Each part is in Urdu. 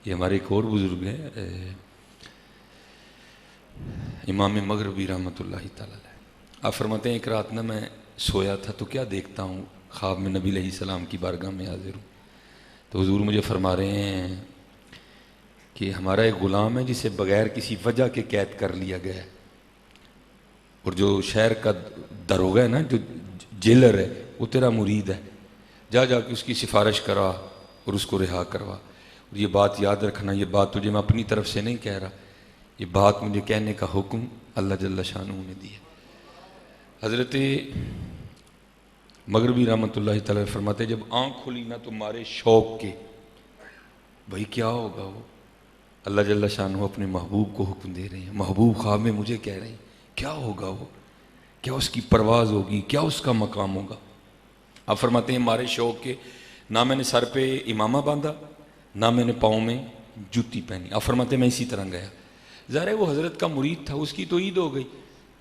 یہ ہمارے ایک اور بزرگ ہیں امام مغربی رحمۃ اللہ تعالی علیہ. آپ فرماتے ہیں ایک رات نہ میں سویا تھا تو کیا دیکھتا ہوں، خواب میں نبی علیہ السلام کی بارگاہ میں حاضر ہوں. تو حضور مجھے فرما رہے ہیں کہ ہمارا ایک غلام ہے جسے بغیر کسی وجہ کے قید کر لیا گیا ہے، اور جو شہر کا داروغہ ہے نا، جو جیلر ہے، وہ تیرا مرید ہے. جا کے اس کی سفارش کرا اور اس کو رہا کروا. اور یہ بات یاد رکھنا، یہ بات تجھے میں اپنی طرف سے نہیں کہہ رہا، یہ بات مجھے کہنے کا حکم اللہ جل شانہ نے دیا. حضرت مغربی رحمۃ اللہ تعالی فرماتے جب آنکھ کھلی نہ تو مارے شوق کے، بھائی کیا ہوگا وہ. اللہ جل شانہ اپنے محبوب کو حکم دے رہے ہیں، محبوب خواب میں مجھے کہہ رہے ہیں کیا ہوگا وہ، کیا اس کی پرواز ہوگی، کیا اس کا مقام ہوگا. آپ فرماتے ہیں مارے شوق کے، نہ میں نے سر پہ امامہ باندھا، نہ میں نے پاؤں میں جوتی پہنی. آپ فرماتے ہیں میں اسی طرح گیا. ظاہر ہے وہ حضرت کا مرید تھا، اس کی تو عید ہو گئی.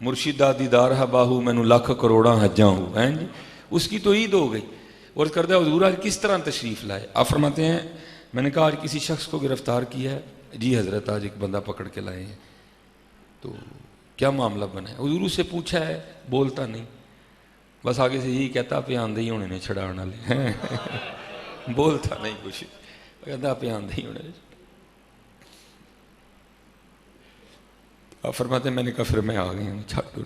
مرشدہ دیدار ہے باہو مینو لاکھ کروڑاں حجاں ہو، ہیں جی، اس کی تو عید ہو گئی. اور کردہ حضور آج کس طرح تشریف لائے. آپ فرماتے ہیں میں نے کہا آج کسی شخص کو گرفتار کیا ہے. جی حضرت آج ایک بندہ پکڑ کے لائے ہیں. تو کیا معاملہ بنا ہے. حضور اس سے پوچھا ہے، بولتا نہیں، بس آگے سے یہی کہتا پہ آندے ہی ہونے نے چھڑانا لے بولتا نہیں کچھ، کہتا پہ آندے ہی ہونے. آپ فرماتے ہیں میں نے کہا پھر میں آ گئی ہوں، چھٹ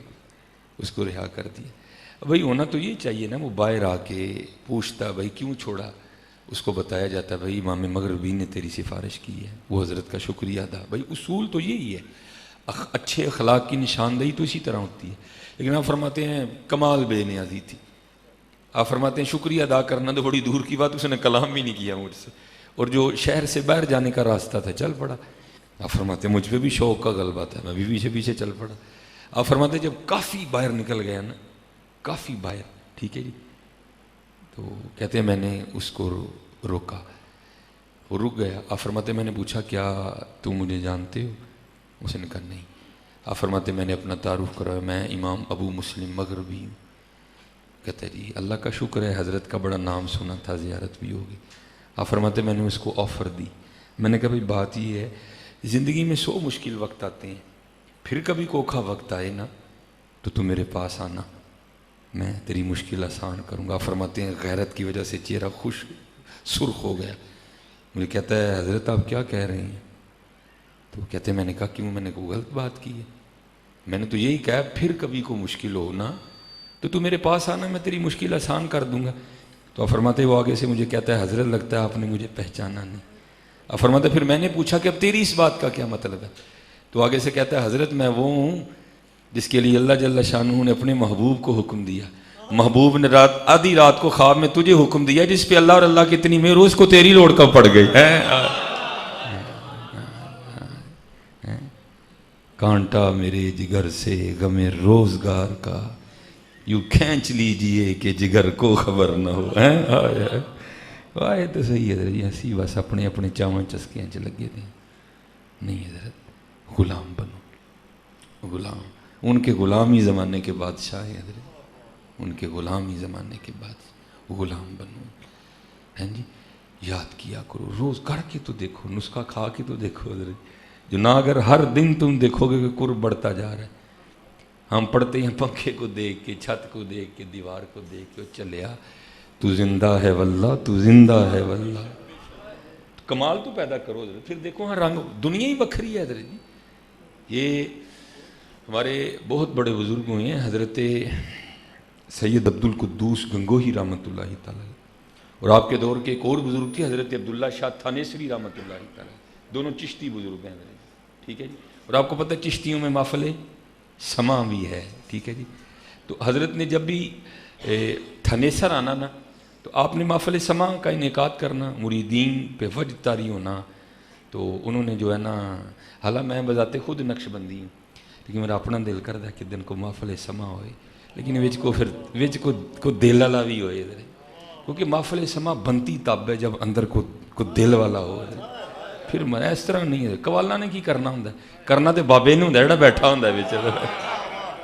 اس کو رہا کر دیا. بھائی ہونا تو یہ چاہیے نا، وہ باہر آ کے پوچھتا بھائی کیوں چھوڑا، اس کو بتایا جاتا ہے بھائی امام مغربی نے تیری سفارش کی ہے، وہ حضرت کا شکریہ ادا. بھائی اصول تو یہی ہے، اچھے اخلاق کی نشاندہی تو اسی طرح ہوتی ہے. لیکن آپ فرماتے ہیں کمال بے نیازی تھی. آپ فرماتے ہیں شکریہ ادا کرنا تو بڑی دور کی بات، اس نے کلام بھی نہیں کیا مجھ سے، اور جو شہر سے باہر جانے کا راستہ تھا چل پڑا. آپ فرماتے ہیں مجھ پہ بھی شوق کا غلبہ تھا، میں بھی پیچھے پیچھے چل پڑا. آپ فرماتے ہیں جب کافی باہر نکل گیا نا، کافی باہر، ٹھیک ہے جی، تو کہتے ہیں میں نے اس کو روکا، وہ رک گیا. آپ فرماتے ہیں میں نے پوچھا کیا تم مجھے جانتے ہو. اس نے کہا نہیں. آپ فرماتے ہیں میں نے اپنا تعارف کرایا، میں امام ابو مسلم مغربی ہوں. کہتے جی اللہ کا شکر ہے، حضرت کا بڑا نام سنا تھا، زیارت بھی ہوگی. آپ فرماتے ہیں میں نے اس کو آفر دی. میں نے کہا بھائی بات یہ ہے زندگی میں 100 مشکل وقت آتے ہیں، پھر کبھی کوکھا وقت آئے نا تو تم میرے پاس آنا، میں تیری مشکل آسان کروں گا. فرماتے ہیں غیرت کی وجہ سے چہرہ خوش سرخ ہو گیا. مجھے کہتا ہے حضرت آپ کیا کہہ رہے ہیں. تو کہتے ہیں میں نے کہا کیوں، میں نے کوئی غلط بات کی ہے. میں نے تو یہی کہا پھر کبھی کو مشکل ہو نا تو تو میرے پاس آنا، میں تیری مشکل آسان کر دوں گا. تو فرماتے وہ آگے سے مجھے کہتا ہے حضرت لگتا ہے آپ نے مجھے پہچانا نہیں. اب فرماتے پھر میں نے پوچھا کہ اب تیری اس بات کا کیا مطلب ہے. تو آگے سے کہتا ہے حضرت میں وہ ہوں جس کے لیے اللہ جل شانہ نے اپنے محبوب کو حکم دیا. محبوب نے آدھی رات کو خواب میں تجھے حکم دیا، جس پہ اللہ اور اللہ کی اتنی مہر اس کو تیری لوڑ کب پڑ گئی. کانٹا میرے جگر سے غم روزگار کا یوں کھینچ لیجئے کہ جگر کو خبر نہ ہو. آئے تو صحیح حضرت جی، ہنسی بس اپنے اپنے چاواں چسکیاں چ لگے تھے. نہیں حضرت غلام بنو، غلام. ان کے غلامی زمانے کے بادشاہ ہیں حضرت، ان کے غلامی زمانے کے بعد غلام بنو. ہیں جی یاد کیا کرو، روز کر کے تو دیکھو، نسخہ کھا کے تو دیکھو حضرت. جو نہ اگر ہر دن تم دیکھو گے کہ قرب بڑھتا جا رہا ہے. ہم پڑھتے ہیں پنکھے کو دیکھ کے، چھت کو دیکھ کے، دیوار کو دیکھ کے چلیا تو زندہ ہے واللہ، تو زندہ ہے واللہ. کمال تو پیدا کرو حضرت، پھر دیکھو ہاں رنگ دنیا ہی بکھری ہے حضرت جی. یہ ہمارے بہت بڑے بزرگ ہوئے ہیں، حضرت سید عبد القدوس گنگوہی رحمۃ اللہ تعالی، اور آپ کے دور کے ایک اور بزرگ تھے حضرت عبداللہ شاہ تھانیسری رحمۃ اللہ تعالی. دونوں چشتی بزرگ ہیں حضرت، ٹھیک ہے جی. اور آپ کو پتہ ہے چشتیوں میں محفل سما بھی ہے، ٹھیک ہے جی. تو حضرت نے جب بھی تھنیسر آنا نا تو آپ نے محفل سما کا انعقاد کرنا، مریدین پہ وجد طاری ہونا. تو انہوں نے جو ہے نا، حالانکہ میں بذات خود نقش بندی ہوں، لیکن میرا اپنا دل کرتا ہے کہ دن کو محفل سما ہوئے، لیکن وچ کو دل والا بھی ہوئے ادھر، کیونکہ محفل سما بنتی تب ہے جب اندر کو دل والا ہو. پھر میں اس طرح نہیں ہے. قوالاں نے کی کرنا ہوں، کرنا تو بابے نے ہوں جڑا بیٹھا ہوں بچ.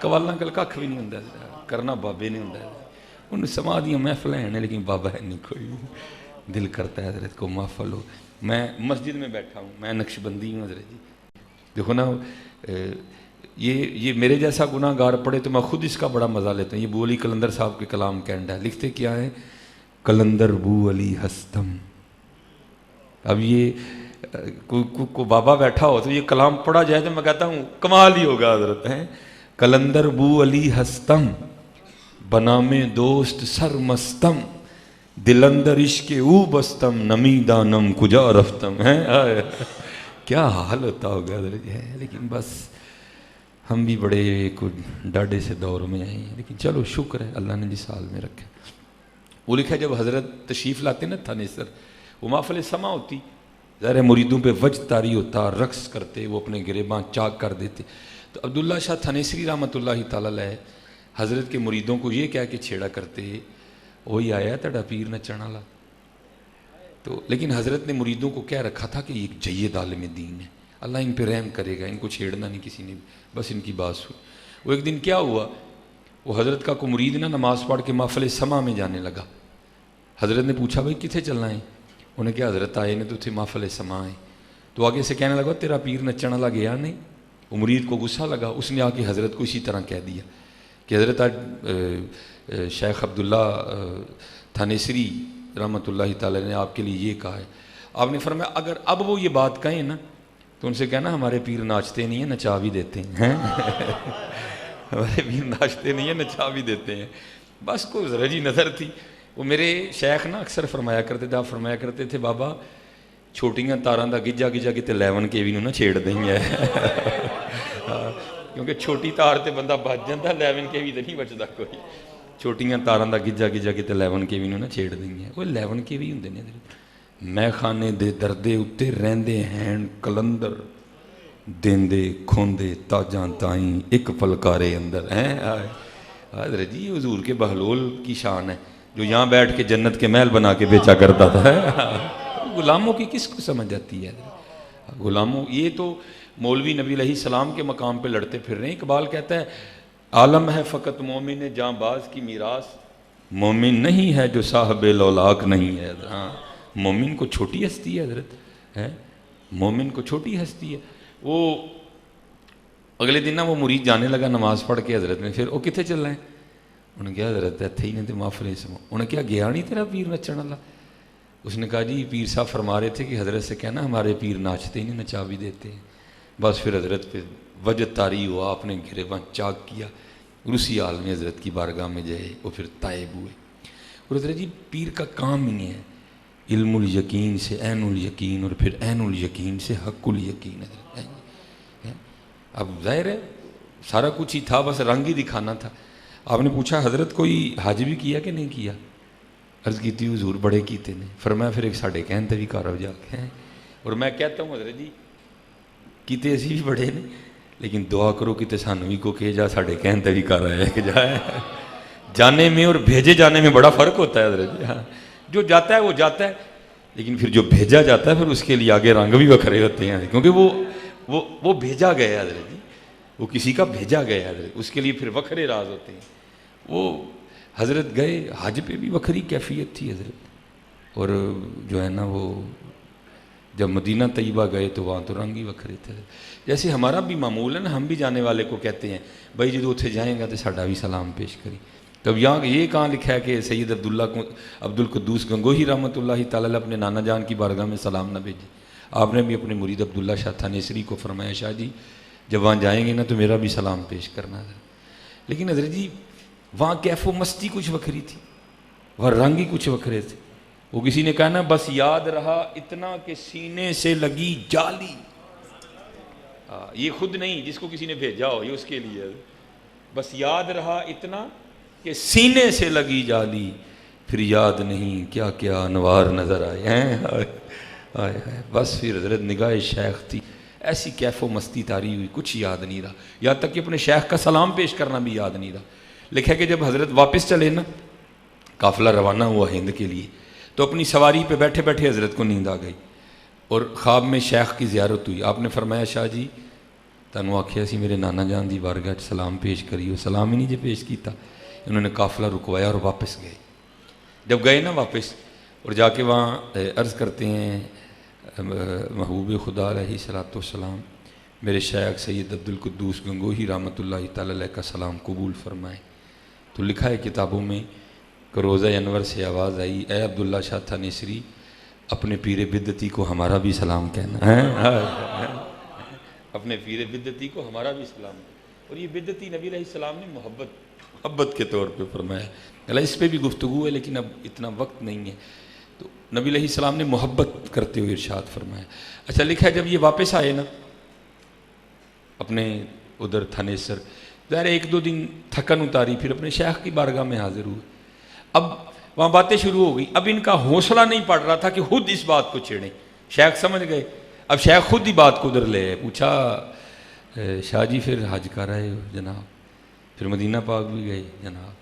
قوالاں کل کھ بھی نہیں ہوں، کرنا بابے نے ہوں. ان سما دیا محفل ہیں لیکن بابا ہے نہیں کوئی. دل کرتا ہے حضرت کو محفل ہو. میں مسجد میں بیٹھا ہوں، میں نقشبندی ہوں حضرت جی، دیکھو نا یہ میرے جیسا گناہ گار پڑے تو میں خود اس کا بڑا مزہ لیتا ہوں۔ یہ بو علی قلندر صاحب کے کلام کینڈ ہے، لکھتے کیا ہے، قلندر بو علی ہستم۔ اب یہ کو بابا بیٹھا ہو تو یہ کلام پڑھا جائے تو میں کہتا ہوں کمال ہی ہوگا حضرت ہیں۔ قلندر بو علی ہستم، بنام دوست سر مستم، دلندر عشق او بستم، نمی دانم کجا رفتم ہے۔ کیا حال ہوتا ہوگا حضرت ہے، لیکن بس ہم بھی بڑے ڈاڈے سے دور میں آئے ہیں، لیکن چلو شکر ہے اللہ نے جس حال میں رکھا۔ وہ لکھا جب حضرت تشریف لاتے نا تھانیسر، وہ محفل سما ہوتی، ظاہر مریدوں پہ وجد طاری ہوتا، رقص کرتے، وہ اپنے گریباں چاک کر دیتے، تو عبداللہ شاہ تھانیسری رحمۃ اللہ تعالیٰ علیہ حضرت کے مریدوں کو یہ کہہ کے چھیڑا کرتے، وہی آیا تڑا پیر نچن والا۔ تو لیکن حضرت نے مریدوں کو کہہ رکھا تھا کہ یہ ایک جید عالم دین ہے، اللہ ان پہ رحم کرے گا، ان کو چھیڑنا نہیں کسی نے، بس ان کی بات سن۔ وہ ایک دن کیا ہوا، وہ حضرت کا کوئی مرید نا نماز پڑھ کے محفل سما میں جانے لگا۔ حضرت نے پوچھا بھائی کتنے چلنا ہے؟ انہیں کیا حضرت آئے نے تو تھے محفل سما ہے۔ تو آگے سے کہنے لگا تیرا پیر نچن والا گیا نہیں؟ وہ مرید کو غصہ لگا، اس نے آ کے حضرت کو اسی طرح کہہ دیا کہ حضرت آج شیخ عبداللہ تھانیسری رحمۃ اللہ تعالی نے آپ کے لیے یہ کہا ہے۔ آپ نے فرمایا اگر اب وہ یہ بات کہیں نا تو ان سے کہنا ہمارے پیر ناچتے نہیں ہیں، نچا بھی دیتے ہیں۔ ہمارے پیر ناچتے نہیں ہیں، نچا بھی دیتے ہیں۔ بس کوئی رجی نظر تھی۔ وہ میرے شیخ نا اکثر فرمایا کرتے تھے، آپ فرمایا کرتے تھے بابا چھوٹیاں تاراں دا گجا گجا کتے 11 کے بھی نہ چھیڑ دیں ہے، کیونکہ چھوٹی تار تے بندہ بچ جاتا، 11 کے بھی تو نہیں بچتا کوئی۔ چھوٹیاں تاراں دا گجا گجا کتے 11 کے بھی نہ چھیڑ دیں ہے، وہ 11 کے بھی ہوندے نے۔ میں خانے دے دردے اتے رہندے ہیں کلندر، دیندے کھوندے تاجاں تائیں ایک پلکارے اندر ہیں۔ حضرت جی حضور کے بہلول کی شان ہے جو یہاں بیٹھ کے جنت کے محل بنا کے بیچا کرتا تھا۔ غلاموں کی کس کو سمجھ آتی ہے؟ غلاموں، یہ تو مولوی نبی علیہ السلام کے مقام پہ لڑتے پھر رہے ہیں۔ اقبال کہتا ہے عالم ہے فقط مومن جاں باز کی میراث، مومن نہیں ہے جو صاحب لولاک نہیں ہے۔ ہاں مومن کو چھوٹی ہستی ہے حضرت ہے، مومن کو چھوٹی ہستی ہے۔ وہ اگلے دن نا وہ مرید جانے لگا نماز پڑھ کے حضرت میں، پھر وہ کتنے چل رہے ہیں؟ انہیں کیا حضرت اتھے ہی نہیں تو محفل سما۔ انہیں کیا گیا نہیں تیرا پیر نچن والا؟ اس نے کہا جی پیر صاحب فرما رہے تھے کہ حضرت سے کہنا ہمارے پیر ناچتے ہی نہیں، نچا بھی دیتے ہیں۔ بس پھر حضرت پہ وجد طاری ہوا، آپ نے گریباں چاک کیا، اور اسی حال میں حضرت کی بارگاہ میں جائے وہ پھر تائب ہوئے۔ اور حضرت جی پیر کا کام ہی نہیں ہے، علم الیقین سے عین الیقین، اور پھر عین الیقین سے حق الیقین۔ اب ظاہر ہے سارا کچھ ہی تھا، بس رنگ ہی دکھانا تھا۔ آپ نے پوچھا حضرت کوئی حج بھی کیا کہ نہیں کیا؟ عرض کی تھی حضور بڑے کیتے نے۔ فرمایا پھر ایک ساڑھے کہنتے بھی کارو جا کے ہیں۔ اور میں کہتا ہوں حضرت جی کیتے اسی بھی بڑے نے، لیکن دعا کرو کتے سانو بھی کو کہ جا ساڑھے کہنتے بھی کار ہے کہ جائے۔ جانے میں اور بھیجے جانے میں بڑا فرق ہوتا ہے حضرت جی۔ ہاں جو جاتا ہے وہ جاتا ہے، لیکن پھر جو بھیجا جاتا ہے پھر اس کے لیے آگے رنگ بھی وکھرے ہوتے ہیں، کیونکہ وہ بھیجا گیا ہے حضرت جی، وہ کسی کا بھیجا گیا ہے حضرت، اس کے لیے پھر وکھرے راز ہوتے ہیں۔ وہ حضرت گئے حج پہ بھی وکھری کیفیت تھی حضرت، اور جو ہے نا وہ جب مدینہ طیبہ گئے تو وہاں تو رنگ ہی وکھرے تھے۔ جیسے ہمارا بھی معمول ہے نا، ہم بھی جانے والے کو کہتے ہیں بھائی جدو اتھے جائیں گا تو ساڈا بھی سلام پیش کری۔ تب یہاں یہ کہاں لکھا ہے کہ سید عبد القدوس گنگوہی رحمۃ اللہ تعالی اپنے نانا جان کی بارگاہ میں سلام نہ بھیجے؟ آپ نے بھی اپنے مرید عبداللہ شاہ تھانیسری کو فرمایا شاہ جی جب وہاں جائیں گے نا تو میرا بھی سلام پیش کرنا ہے۔ لیکن حضرت جی وہاں کیف و مستی کچھ وکھری تھی، وہاں رنگ ہی کچھ وکھرے تھے۔ وہ کسی نے کہا نا بس یاد رہا اتنا کہ سینے سے لگی جالی، یہ خود نہیں جس کو کسی نے بھیجا ہو، یہ اس کے لیے بس یاد رہا اتنا کہ سینے سے لگی جالی، پھر یاد نہیں کیا کیا انوار نظر آئے ہیں۔ بس پھر حضرت نگاہ شیخ تھی، ایسی کیف و مستی تاری ہوئی کچھ یاد نہیں رہا، یہاں تک کہ اپنے شیخ کا سلام پیش کرنا بھی یاد نہیں رہا۔ لکھا کہ جب حضرت واپس چلے نا، قافلہ روانہ ہوا ہند کے لیے، تو اپنی سواری پہ بیٹھے بیٹھے حضرت کو نیند آ گئی، اور خواب میں شیخ کی زیارت ہوئی۔ آپ نے فرمایا شاہ جی تانوں آکھیا سی میرے نانا جان دی بارگاہ سلام پیش کریو، سلام ہی نہیں جے پیش کیتا۔ انہوں نے قافلہ رکوایا اور واپس گئے۔ جب گئے نا واپس اور جا کے وہاں عرض کرتے ہیں محبوب خدا علیہ الصلوۃ والسلام میرے شیخ سید عبدالقدوس گنگوہی رحمۃ اللہ تعالی علیہ کا سلام قبول فرمائیں۔ تو لکھا ہے کتابوں میں کہ روزہ انور سے آواز آئی، اے عبداللہ شاہ تھانیسری، اپنے پیر بدعتی کو ہمارا بھی سلام کہنا ہے، اپنے پیر بدعتی کو ہمارا بھی سلام کہنا۔ اور یہ بدعتی نبی علیہ السلام نے محبت کے طور پہ فرمایا ہے۔ اللہ اس پہ بھی گفتگو ہے لیکن اب اتنا وقت نہیں ہے، تو نبی علیہ السلام نے محبت کرتے ہوئے ارشاد فرمایا۔ اچھا لکھا ہے جب یہ واپس آئے نا اپنے ادھر تھانیسر، ظاہر ایک دو دن تھکن اتاری، پھر اپنے شیخ کی بارگاہ میں حاضر ہوئے۔ اب وہاں باتیں شروع ہو گئی، اب ان کا حوصلہ نہیں پڑ رہا تھا کہ خود اس بات کو چھیڑیں۔ شیخ سمجھ گئے، اب شیخ خود ہی بات کو ادھر لے آئے۔ پوچھا شاہ جی پھر حج کر آئے ہو جناب؟ پھر مدینہ پاک بھی گئے جناب؟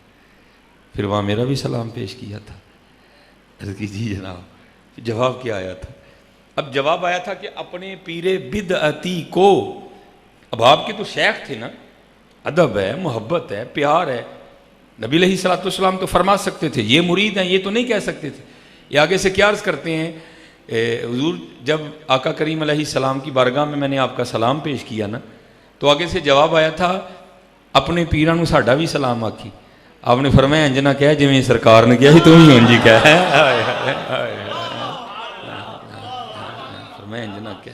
پھر وہاں میرا بھی سلام پیش کیا تھا؟ عرض کی جی جناب۔ جواب کیا آیا تھا؟ اب جواب آیا تھا کہ اپنے پیر بدعتی کو، اب آپ کے تو شیخ تھے نا، ادب ہے، محبت ہے، پیار ہے، نبی علیہ الصلوۃ والسلام تو فرما سکتے تھے یہ مرید ہیں، یہ تو نہیں کہہ سکتے تھے۔ یہ آگے سے کیا عرض کرتے ہیں، حضور جب آقا کریم علیہ السلام کی بارگاہ میں نے آپ کا سلام پیش کیا نا، تو آگے سے جواب آیا تھا اپنے پیران ساڈا بھی سلام آکھی۔ آپ نے فرمایا انجنا کیا جی میں سرکار نے کیا تو ہی انجی کیا ہے، فرمایا انجنا کیا